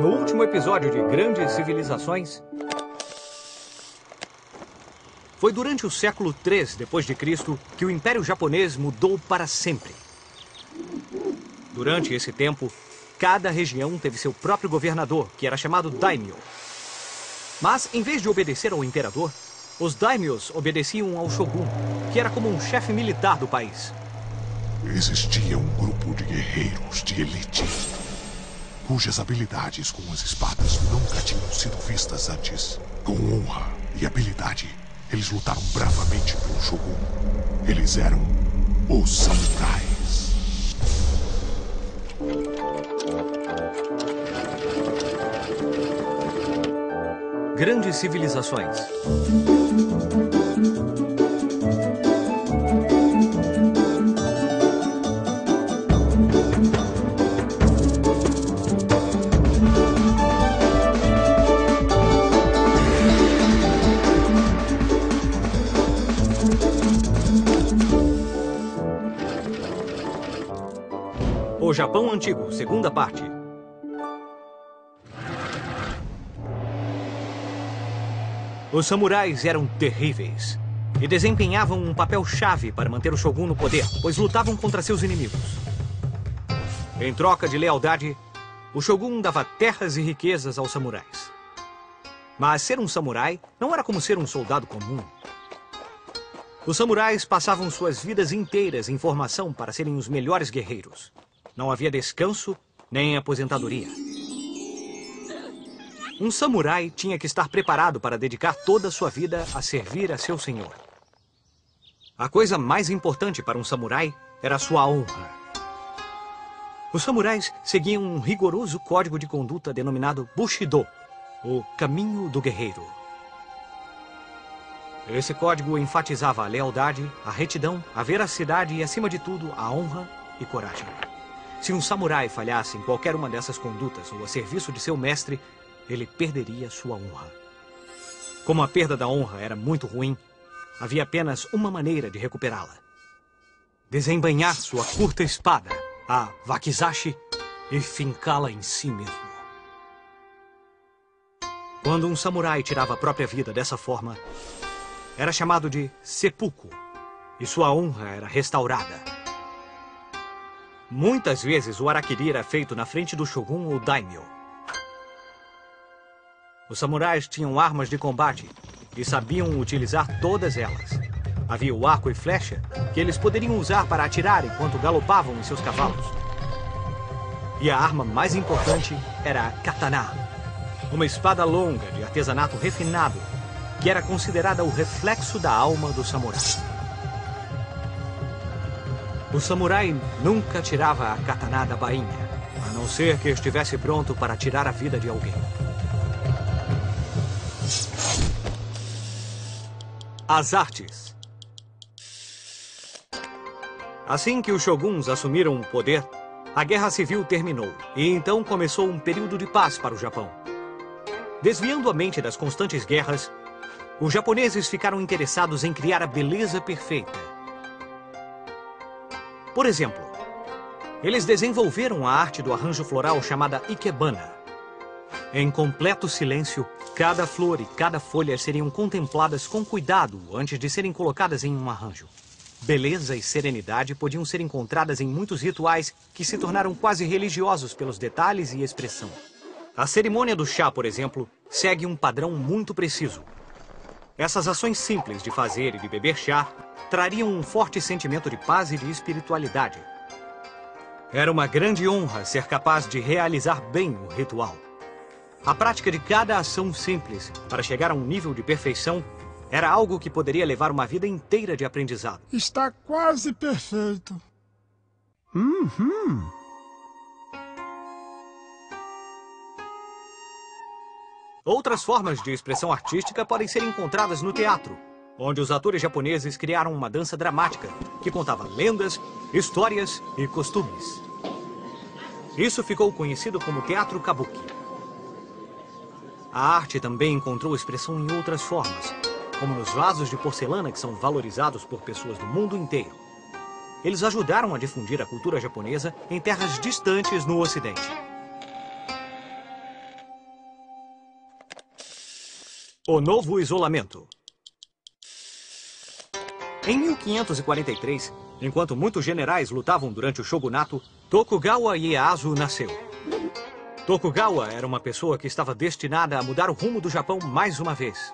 No último episódio de Grandes Civilizações, foi durante o século III d.C. que o Império Japonês mudou para sempre. Durante esse tempo, cada região teve seu próprio governador, que era chamado Daimyo. Mas, em vez de obedecer ao imperador, os daimyos obedeciam ao shogun, que era como um chefe militar do país. Existia um grupo de guerreiros de elite, cujas habilidades com as espadas nunca tinham sido vistas antes. Com honra e habilidade, eles lutaram bravamente pelo shogun. Eles eram os samurais. Grandes Civilizações. O Japão Antigo, segunda parte. Os samurais eram terríveis e desempenhavam um papel-chave para manter o shogun no poder, pois lutavam contra seus inimigos. Em troca de lealdade, o shogun dava terras e riquezas aos samurais. Mas ser um samurai não era como ser um soldado comum. Os samurais passavam suas vidas inteiras em formação para serem os melhores guerreiros. Não havia descanso nem aposentadoria. Um samurai tinha que estar preparado para dedicar toda a sua vida a servir a seu senhor. A coisa mais importante para um samurai era a sua honra. Os samurais seguiam um rigoroso código de conduta denominado Bushido, o caminho do guerreiro. Esse código enfatizava a lealdade, a retidão, a veracidade e, acima de tudo, a honra e coragem. Se um samurai falhasse em qualquer uma dessas condutas ou a serviço de seu mestre, ele perderia sua honra. Como a perda da honra era muito ruim, havia apenas uma maneira de recuperá-la: desembainhar sua curta espada, a wakizashi, e fincá-la em si mesmo. Quando um samurai tirava a própria vida dessa forma, era chamado de seppuku, e sua honra era restaurada. Muitas vezes o harakiri era feito na frente do shogun ou daimyo. Os samurais tinham armas de combate e sabiam utilizar todas elas. Havia o arco e flecha, que eles poderiam usar para atirar enquanto galopavam em seus cavalos. E a arma mais importante era a katana, uma espada longa de artesanato refinado, que era considerada o reflexo da alma do samurai. O samurai nunca tirava a katana da bainha, a não ser que estivesse pronto para tirar a vida de alguém. As artes. Assim que os shoguns assumiram o poder, a guerra civil terminou e então começou um período de paz para o Japão. Desviando a mente das constantes guerras, os japoneses ficaram interessados em criar a beleza perfeita. Por exemplo, eles desenvolveram a arte do arranjo floral chamada ikebana. Em completo silêncio, cada flor e cada folha seriam contempladas com cuidado antes de serem colocadas em um arranjo. Beleza e serenidade podiam ser encontradas em muitos rituais que se tornaram quase religiosos pelos detalhes e expressão. A cerimônia do chá, por exemplo, segue um padrão muito preciso. Essas ações simples de fazer e de beber chá trariam um forte sentimento de paz e de espiritualidade. Era uma grande honra ser capaz de realizar bem o ritual. A prática de cada ação simples para chegar a um nível de perfeição era algo que poderia levar uma vida inteira de aprendizado. Está quase perfeito. Outras formas de expressão artística podem ser encontradas no teatro, onde os atores japoneses criaram uma dança dramática que contava lendas, histórias e costumes. Isso ficou conhecido como teatro kabuki. A arte também encontrou expressão em outras formas, como nos vasos de porcelana que são valorizados por pessoas do mundo inteiro. Eles ajudaram a difundir a cultura japonesa em terras distantes no Ocidente. O novo isolamento. Em 1543, enquanto muitos generais lutavam durante o shogunato, Tokugawa Ieyasu nasceu. Tokugawa era uma pessoa que estava destinada a mudar o rumo do Japão mais uma vez.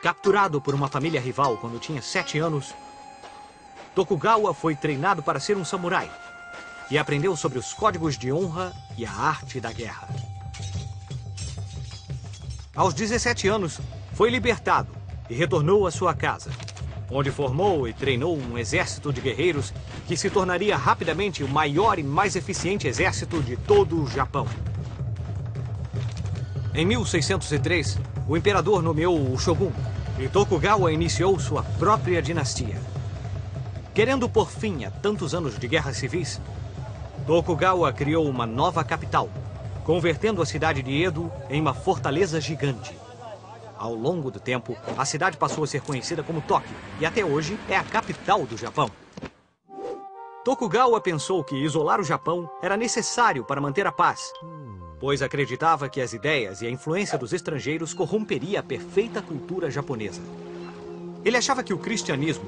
Capturado por uma família rival quando tinha 7 anos, Tokugawa foi treinado para ser um samurai e aprendeu sobre os códigos de honra e a arte da guerra. Aos 17 anos, foi libertado e retornou à sua casa, onde formou e treinou um exército de guerreiros que se tornaria rapidamente o maior e mais eficiente exército de todo o Japão. Em 1603, o imperador nomeou o shogun e Tokugawa iniciou sua própria dinastia. Querendo pôr fim a tantos anos de guerras civis, Tokugawa criou uma nova capital, convertendo a cidade de Edo em uma fortaleza gigante. Ao longo do tempo, a cidade passou a ser conhecida como Tóquio e até hoje é a capital do Japão. Tokugawa pensou que isolar o Japão era necessário para manter a paz, pois acreditava que as ideias e a influência dos estrangeiros corromperia a perfeita cultura japonesa. Ele achava que o cristianismo,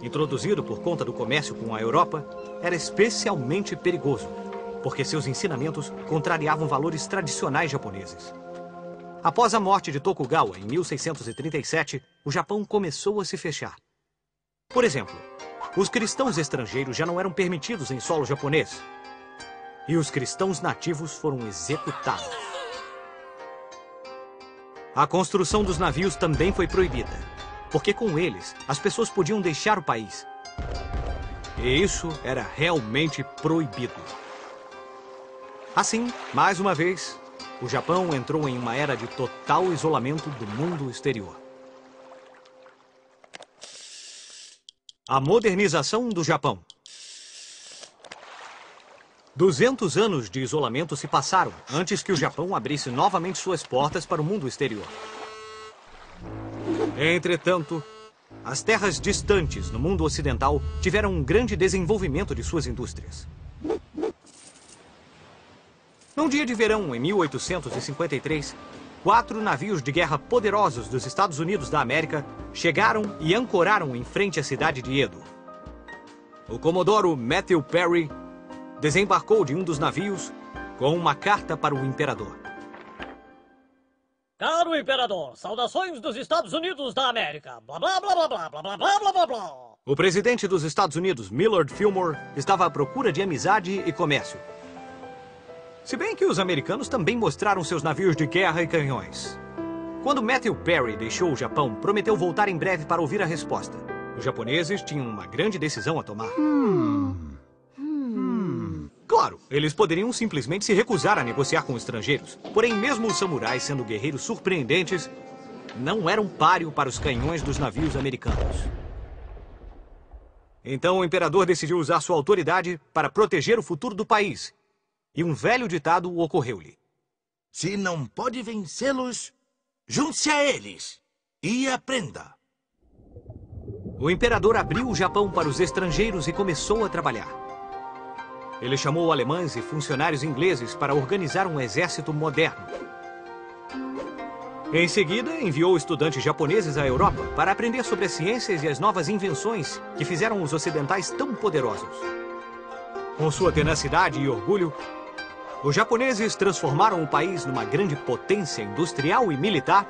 introduzido por conta do comércio com a Europa, era especialmente perigoso, porque seus ensinamentos contrariavam valores tradicionais japoneses. Após a morte de Tokugawa, em 1637, o Japão começou a se fechar. Por exemplo, os cristãos estrangeiros já não eram permitidos em solo japonês. E os cristãos nativos foram executados. A construção dos navios também foi proibida, porque com eles as pessoas podiam deixar o país. E isso era realmente proibido. Assim, mais uma vez, o Japão entrou em uma era de total isolamento do mundo exterior. A modernização do Japão. 200 anos de isolamento se passaram antes que o Japão abrisse novamente suas portas para o mundo exterior. Entretanto, as terras distantes no mundo ocidental tiveram um grande desenvolvimento de suas indústrias. Num dia de verão, em 1853, 4 navios de guerra poderosos dos Estados Unidos da América chegaram e ancoraram em frente à cidade de Edo. O comodoro Matthew Perry desembarcou de um dos navios com uma carta para o imperador. Caro imperador, saudações dos Estados Unidos da América. Blá, blá, blá, blá, blá, blá, blá, blá, blá, blá. O presidente dos Estados Unidos, Millard Fillmore, estava à procura de amizade e comércio. Se bem que os americanos também mostraram seus navios de guerra e canhões. Quando Matthew Perry deixou o Japão, prometeu voltar em breve para ouvir a resposta. Os japoneses tinham uma grande decisão a tomar. Claro, eles poderiam simplesmente se recusar a negociar com estrangeiros. Porém, mesmo os samurais, sendo guerreiros surpreendentes, não eram páreo para os canhões dos navios americanos. Então o imperador decidiu usar sua autoridade para proteger o futuro do país. E um velho ditado ocorreu-lhe. Se não pode vencê-los, junte-se a eles e aprenda. O imperador abriu o Japão para os estrangeiros e começou a trabalhar. Ele chamou alemães e funcionários ingleses para organizar um exército moderno. Em seguida, enviou estudantes japoneses à Europa para aprender sobre as ciências e as novas invenções que fizeram os ocidentais tão poderosos. Com sua tenacidade e orgulho, os japoneses transformaram o país numa grande potência industrial e militar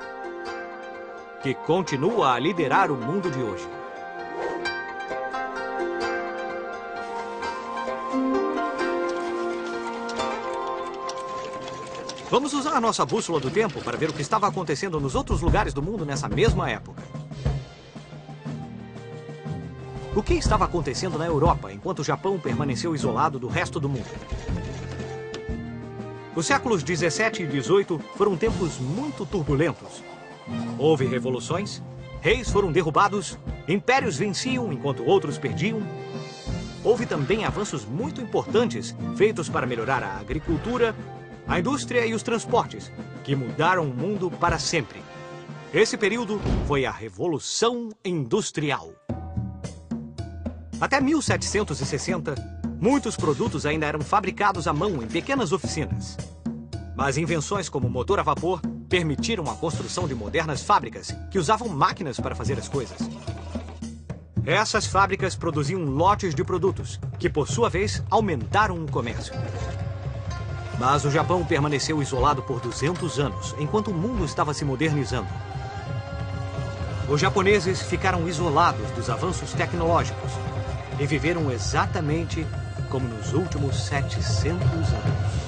que continua a liderar o mundo de hoje. Vamos usar a nossa bússola do tempo para ver o que estava acontecendo nos outros lugares do mundo nessa mesma época. O que estava acontecendo na Europa enquanto o Japão permaneceu isolado do resto do mundo? Os séculos 17 e 18 foram tempos muito turbulentos. Houve revoluções, reis foram derrubados, impérios venciam enquanto outros perdiam. Houve também avanços muito importantes feitos para melhorar a agricultura, a indústria e os transportes, que mudaram o mundo para sempre. Esse período foi a Revolução Industrial. Até 1760, muitos produtos ainda eram fabricados à mão em pequenas oficinas. Mas invenções como o motor a vapor permitiram a construção de modernas fábricas que usavam máquinas para fazer as coisas. Essas fábricas produziam lotes de produtos, que por sua vez aumentaram o comércio. Mas o Japão permaneceu isolado por 200 anos, enquanto o mundo estava se modernizando. Os japoneses ficaram isolados dos avanços tecnológicos e viveram exatamente como nos últimos 700 anos.